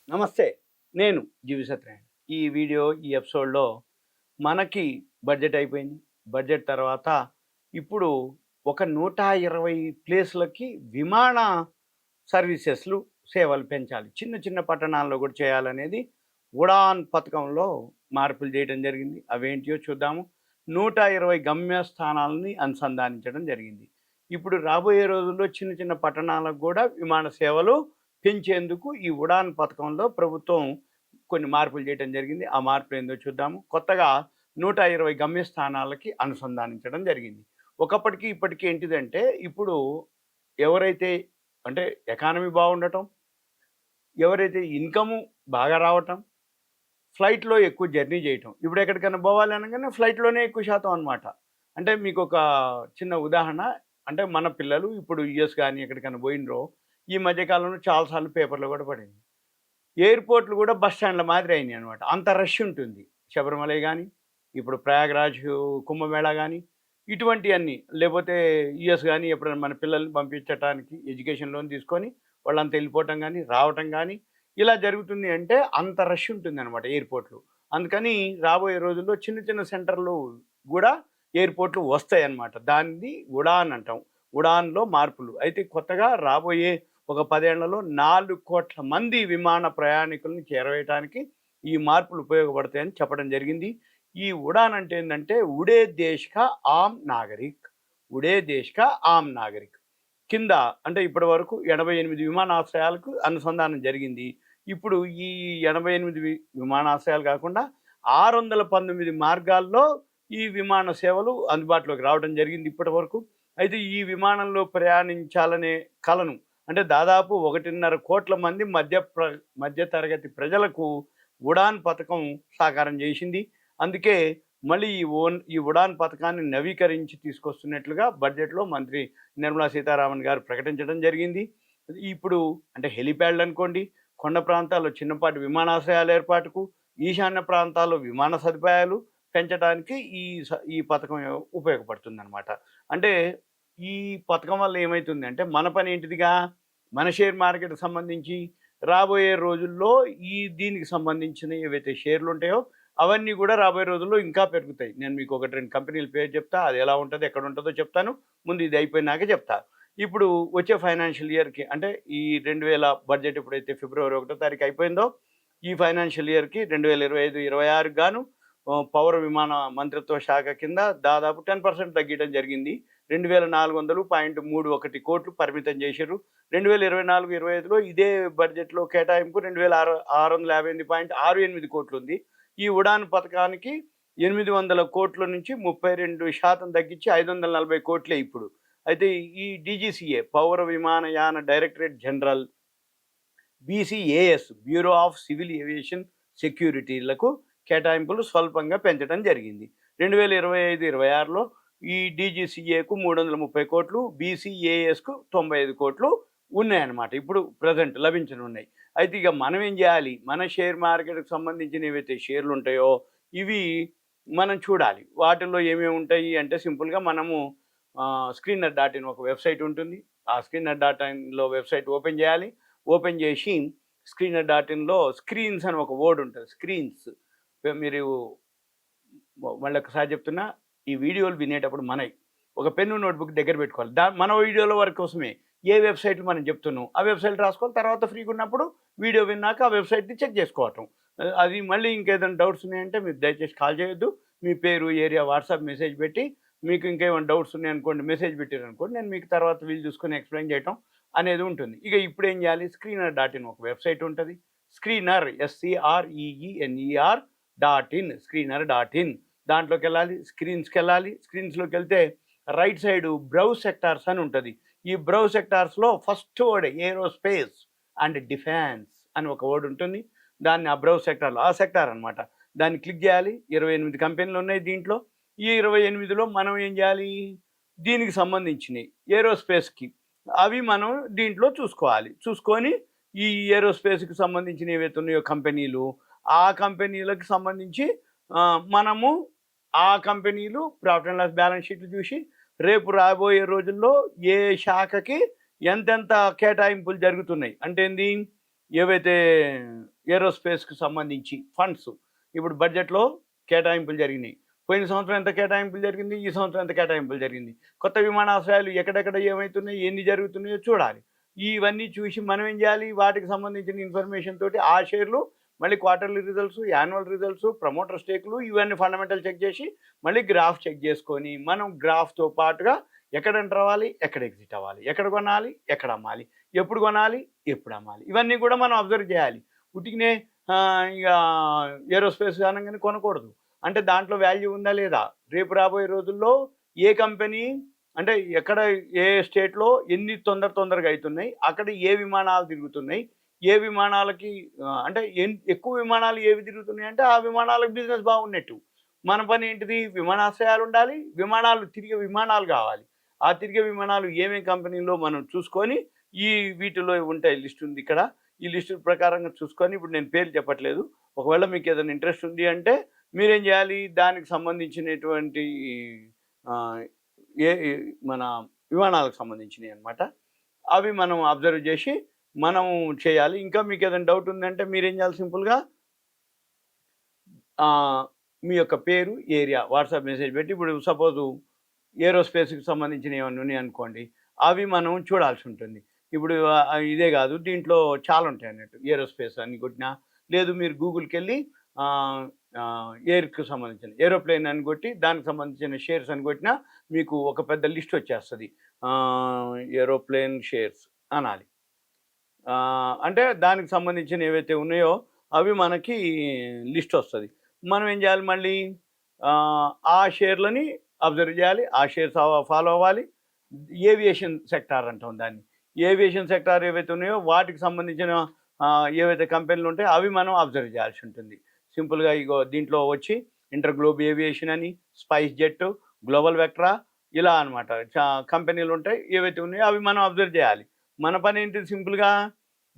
నమస్తే. నేను జీవి సత్యనారాయణ. ఈ ఎపిసోడ్‌లో మనకి బడ్జెట్ అయిపోయింది. బడ్జెట్ తర్వాత ఇప్పుడు ఒక 120 ప్లేస్‌లకి విమాన సర్వీసెస్‌లు సేవలు పెంచాలి. చిన్న చిన్న పట్టణాల్లో కూడా చేయాలనేది ఉడాన్ పథకంలో మార్పులు చేయడం జరిగింది. అవేంటియో చూద్దాము. 120 గమ్యస్థానాలని అనుసంధానించడం జరిగింది. ఇప్పుడు రాబోయే రోజుల్లో చిన్న చిన్న పట్టణాలకు కూడా విమాన సేవలు పెంచేందుకు ఈ ఉడాన్ పథకంలో ప్రభుత్వం కొన్ని మార్పులు చేయడం జరిగింది. ఆ మార్పులేందో చూద్దాము. కొత్తగా 120 గమ్యస్థానాలకి అనుసంధానించడం జరిగింది. ఒకప్పటికి ఇప్పటికి ఏంటిదంటే ఇప్పుడు ఎవరైతే అంటే ఎకానమీ బాగుండటం, ఎవరైతే ఇన్‌కము బాగా రావటం, ఫ్లైట్‌లో ఎక్కువ జర్నీ చేయటం. ఇప్పుడు ఎక్కడికైనా పోవాలి అనగానే ఫ్లైట్‌లోనే ఎక్కువ శాతం అనమాట. అంటే మీకొక చిన్న ఉదాహరణ, అంటే మన పిల్లలు ఇప్పుడు యూఎస్ గాని ఎక్కడికైనా పోయినరో, ఈ మధ్య కాలంలో చాలా సార్లు పేపర్‌లో కూడా పడింది. ఎయిర్‌పోర్ట్‌లు కూడా బస్ స్టాండ్‌ల మాదిరి అయినాయనమాట. అంత రష్ ఉంటుంది. శబరిమలై గాని, ఇప్పుడు ప్రయాగ్‌రాజ్ కుంభమేళా గాని, ఇటువంటియన్నీ. లేపోతే యూఎస్ గాని ఎప్పుడైనా మన పిల్లల్ని పంపించటానికి ఎడ్యుకేషన్ లోన్ తీసుకొని వాళ్ళంతా ఎళ్ళిపోవటం గాని, రావటం గాని, ఇలా జరుగుతుంది అంటే అంత రష్ ఉంటుందనమాట ఎయిర్‌పోర్ట్‌లు. అందుకని రాబోయే రోజుల్లో చిన్న చిన్న సెంటర్‌లు గూడా ఎయిర్‌పోర్ట్‌లు వస్తాయన్నమాట. దాన్ని ఉడాన్ అంటాం. ఉడాన్‌లో మార్పులు. అయితే కొత్తగా రాబోయే ఒక 10 ఏళ్లలో 4,00,00,000 మంది విమాన ప్రయాణికులను చేరవేయటానికి ఈ మార్పులు ఉపయోగపడతాయని చెప్పడం జరిగింది. ఈ ఉడాన్ అంటే ఏందంటే ఉడే దేశ్ కా ఆమ్ నాగరిక్. ఉడే దేశ్ కా ఆమ్ నాగరిక్. కింద అంటే ఇప్పటి వరకు 88 విమానాశ్రయాలకు అనుసంధానం జరిగింది. ఇప్పుడు ఈ 88 విమానాశ్రయాలు కాకుండా 619 మార్గాల్లో ఈ విమాన సేవలు అందుబాటులోకి రావడం జరిగింది ఇప్పటివరకు. అయితే ఈ విమానంలో ప్రయాణించాలనే కలను అంటే దాదాపు 1.5 కోట్ల మంది మధ్య తరగతి ప్రజలకు ఉడాన్ పథకం సాకారం చేసింది. అందుకే మళ్ళీ ఈ ఉడాన్ పథకాన్ని నవీకరించి తీసుకొస్తున్నట్లుగా బడ్జెట్‌లో మంత్రి నిర్మలా సీతారామన్ గారు ప్రకటించడం జరిగింది. ఇప్పుడు అంటే హెలీప్యాడ్‌లు అనుకోండి, కొండ ప్రాంతాల్లో చిన్నపాటి విమానాశ్రయాల ఏర్పాటుకు, ఈశాన్య ప్రాంతాల్లో విమాన సదుపాయాలు పెంచడానికి ఈ పథకం ఉపయోగపడుతుందనమాట. అంటే ఈ పథకం వల్ల ఏమైతుందంటే మన పని ఏంటిదిగా, మన షేర్ మార్కెట్‌కి సంబంధించి రాబోయే రోజుల్లో దీనికి సంబంధించిన ఏవైతే షేర్లు ఉంటాయో అవన్నీ కూడా రాబోయే రోజుల్లో ఇంకా పెరుగుతాయి. నేను మీకు 1, 2 కంపెనీల పేరు చెప్తా. అది ఎలా ఉంటదో, ఎక్కడ ఉంటదో చెప్తాను. ముందు ఇది అయిపోయినాక చెప్తా. ఇప్పుడు వచ్చే ఫైనాన్షియల్ ఇయర్‌కి అంటే ఈ 2000 బడ్జెట్ ఎప్పుడైతే ఫిబ్రవరి 1 తారీఖు అయిపోయిందో, ఈ ఫైనాన్షియల్ ఇయర్‌కి 2025, 26కి గాను పౌర విమాన మంత్రిత్వ శాఖ కింద దాదాపు 10% తగ్గియడం జరిగింది. 2400.31 కోట్లు పరిమితం చేసిర్రు. 2024, 25లో ఇదే బడ్జెట్‌లో కేటాయింపు 2658.68 కోట్లుంది. ఈ ఉడాన్ పథకానికి 800 కోట్ల నుంచి 32% తగ్గించి 540 కోట్లే ఇప్పుడు. అయితే ఈ డీజీసీఏ పౌర విమానయాన directorate general, BCAS bureau of civil aviation సెక్యూరిటీలకు కేటాయింపులు స్వల్పంగా పెంచడం జరిగింది. 2025, 26లో ఈ డీజీసీఏకు 330 కోట్లు, బీసీఏఎస్కు 95 కోట్లు ఉన్నాయన్నమాట. ఇప్పుడు ప్రజెంట్ లభించనున్నాయి. అయితే ఇక మనం ఏం చేయాలి? మన షేర్ మార్కెట్‌కి సంబంధించిన ఏవైతే షేర్లు ఉంటాయో ఇవి మనం చూడాలి. వాటిల్లో ఏమేమి ఉంటాయి అంటే సింపుల్‌గా మనము స్క్రీనర్ డాట్ ఇన్ ఒక వెబ్‌సైట్ ఉంటుంది. ఆ స్క్రీనర్ డాట్ ఇన్‌లో వెబ్‌సైట్ ఓపెన్ చేయాలి. ఓపెన్ చేసి స్క్రీనర్ డాట్ ఇన్‌లో స్క్రీన్స్ అని ఒక వర్డ్ ఉంటుంది. స్క్రీన్స్ మీరు మళ్ళొకసారి చెప్తున్నా, ఈ వీడియోలు వినేటప్పుడు ఒక పెన్ను, నోట్‌బుక్ దగ్గర పెట్టుకోవాలి. మన వీడియోల వరకు కోసమే. ఏ వెబ్‌సైట్‌లు మనం చెప్తున్నాం, ఆ వెబ్‌సైట్ రాసుకోవాలి. తర్వాత ఫ్రీగా ఉన్నప్పుడు వీడియో విన్నాక ఆ వెబ్‌సైట్‌ని చెక్ చేసుకోవటం. అది మళ్ళీ ఇంకేదైనా డౌట్స్ ఉన్నాయంటే మీరు దయచేసి కాల్ చేయొద్దు. మీ పేరు, ఏరియా, వాట్సాప్ మెసేజ్ పెట్టి మీకు ఇంకేమైనా డౌట్స్ ఉన్నాయనుకోండి, మెసేజ్ పెట్టారనుకోండి, నేను మీకు తర్వాత వీలు చూసుకొని ఎక్స్‌ప్లెయిన్ చేయటం అనేది ఉంటుంది. ఇక ఇప్పుడేం చేయాలి? స్క్రీనర్ డాట్ ఇన్ ఒక వెబ్‌సైట్ ఉంటది. Screener SCREENER dot in, screener dot in. దాంట్లోకెళ్ళాలి, స్క్రీన్స్‌కెళ్ళాలి. స్క్రీన్స్‌లోకెళ్తే రైట్ సైడు బ్రౌజ్ సెక్టార్స్ అని ఉంటది. ఈ బ్రౌజ్ సెక్టార్స్‌లో first word aerospace and defence అని ఒక వర్డ్ ఉంటుంది. దాన్ని ఆ బ్రౌజ్ సెక్టార్‌లో ఆ సెక్టార్ అనమాట. దాన్ని క్లిక్ చేయాలి. 28 కంపెనీలున్నాయి దీంట్లో. ఈ 28లో మనం ఏం చేయాలి? దీనికి సంబంధించినయి ఏరోస్పేస్‌కి అవి మనం దీంట్లో చూసుకోవాలి. చూసుకొని ఈ ఏరోస్పేస్‌కి సంబంధించిన ఏవైతే ఉన్నాయో కంపెనీలు, ఆ కంపెనీలకు సంబంధించి మనము ఆ కంపెనీలు ప్రాఫిట్ అండ్ లాస్ బ్యాలెన్స్ షీట్లు చూసి రేపు రాబోయే రోజుల్లో ఏ శాఖకి ఎంతెంత కేటాయింపులు జరుగుతున్నాయి అంటే ఏంది, ఏవైతే ఏరోస్పేస్కి సంబంధించి ఫండ్స్ ఇప్పుడు బడ్జెట్లో కేటాయింపులు జరిగినాయి. పోయిన సంవత్సరం ఎంత కేటాయింపులు జరిగింది, ఈ సంవత్సరం ఎంత కేటాయింపులు జరిగింది, కొత్త విమానాశ్రయాలు ఎక్కడెక్కడ ఏమవుతున్నాయి, ఎన్ని జరుగుతున్నాయో చూడాలి. ఇవన్నీ చూసి మనం ఏం చేయాలి, వాటికి సంబంధించిన ఇన్ఫర్మేషన్ తోటి ఆ షేర్లు మళ్ళీ quarterly results, annual results, promoter స్టేక్లు ఇవన్నీ ఫండమెంటల్ చెక్ చేసి మళ్ళీ గ్రాఫ్ చెక్ చేసుకొని మనం గ్రాఫ్తో పాటుగా ఎక్కడ ఎంటర్ అవ్వాలి, ఎక్కడ ఎగ్జిట్ అవ్వాలి, ఎక్కడ కొనాలి, ఎక్కడ అమ్మాలి, ఎప్పుడు కొనాలి, ఎప్పుడు అమ్మాలి, ఇవన్నీ కూడా మనం అబ్జర్వ్ చేయాలి. ఉటికినే ఇక ఏరోస్పేస్ అనగానే కొనకూడదు. అంటే దాంట్లో వాల్యూ ఉందా లేదా, రేపు రాబోయే రోజుల్లో ఏ కంపెనీ అంటే ఎక్కడ ఏ స్టేట్లో ఎన్ని తొందరగా అవుతున్నాయి, అక్కడ ఏ విమానాలు తిరుగుతున్నాయి, ఏ విమానాలకి అంటే ఎక్కువ విమానాలు ఏవి తిరుగుతున్నాయి అంటే ఆ విమానాలకు బిజినెస్ బాగున్నట్టు. మన పని ఏంటిది, విమానాశ్రయాలు ఉండాలి, తిరిగే విమానాలు కావాలి. ఆ తిరిగే విమానాలు ఏమేమి కంపెనీలో మనం చూసుకొని వీటిలో ఉంటాయి, లిస్ట్ ఉంది ఇక్కడ. ఈ లిస్టు ప్రకారంగా చూసుకొని ఇప్పుడు నేను పేరు చెప్పట్లేదు. ఒకవేళ మీకు ఏదైనా ఇంట్రెస్ట్ ఉంది అంటే మీరేం చేయాలి, దానికి సంబంధించినటువంటి మన విమానాలకు సంబంధించినవి అనమాట, అవి మనం అబ్జర్వ్ చేసి మనం చేయాలి. ఇంకా మీకు ఏదైనా డౌట్ ఉందంటే మీరేం చేయాలి, సింపుల్గా మీ యొక్క పేరు, ఏరియా వాట్సాప్ మెసేజ్ పెట్టి, ఇప్పుడు సపోజు ఏరోస్పేస్కి సంబంధించిన ఏమన్నా ఉన్నాయి అనుకోండి, అవి మనం చూడాల్సి ఉంటుంది. ఇప్పుడు ఇదే కాదు, దీంట్లో చాలా ఉంటాయి అన్నట్టు. ఏరోస్పేస్ అని కొట్టినా, లేదు మీరు గూగుల్కి వెళ్ళి ఎయిర్కి సంబంధించిన ఏరోప్లేన్ అని కొట్టి దానికి సంబంధించిన షేర్స్ అని కొట్టినా మీకు ఒక పెద్ద లిస్ట్ వచ్చేస్తుంది. ఏరోప్లేన్ షేర్స్ అనాలి. అంటే దానికి సంబంధించిన ఏవైతే ఉన్నాయో అవి మనకి లిస్ట్ వస్తుంది. మనం ఏం చేయాలి, మళ్ళీ ఆ షేర్లని అబ్జర్వ్ చేయాలి, ఆ షేర్స్ ఫాలో అవ్వాలి. ఏవియేషన్ సెక్టార్ అంటాం దాన్ని. ఏవియేషన్ సెక్టార్ ఏవైతే ఉన్నాయో వాటికి సంబంధించిన ఏవైతే కంపెనీలు ఉంటాయో అవి మనం అబ్జర్వ్ చేయాల్సి ఉంటుంది. సింపుల్గా ఇగో దీంట్లో వచ్చి ఇంటర్ గ్లోబ్ ఏవియేషన్ అని, స్పైస్ జెట్, గ్లోబల్ వెక్ట్రా, ఇలా అనమాట కంపెనీలు ఉంటాయి. ఏవైతే ఉన్నాయో అవి మనం అబ్జర్వ్ చేయాలి. మన పని ఏంటి, సింపుల్గా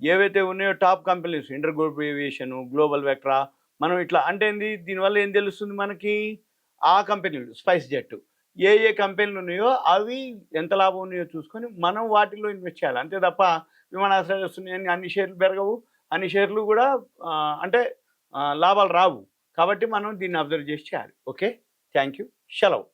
ఏవైతే ఉన్నాయో top companies, inter globe aviation, global Vectra, మనం ఇట్లా అంటే ఏంది, దీనివల్ల ఏం తెలుస్తుంది మనకి, ఆ కంపెనీలు స్పైస్ జెట్ ఏ కంపెనీలు ఉన్నాయో అవి ఎంత లాభం ఉన్నాయో చూసుకొని మనం వాటిల్లో ఇన్వెస్ట్ చేయాలి. అంతే తప్ప విమానాశ్రయాలు వస్తున్నాయని అన్ని షేర్లు పెరగవు, అన్ని షేర్లు కూడా అంటే లాభాలు రావు. కాబట్టి మనం దీన్ని అబ్జర్వ్ చేసి చేయాలి. ఓకే, థ్యాంక్ యూ, సెలవు.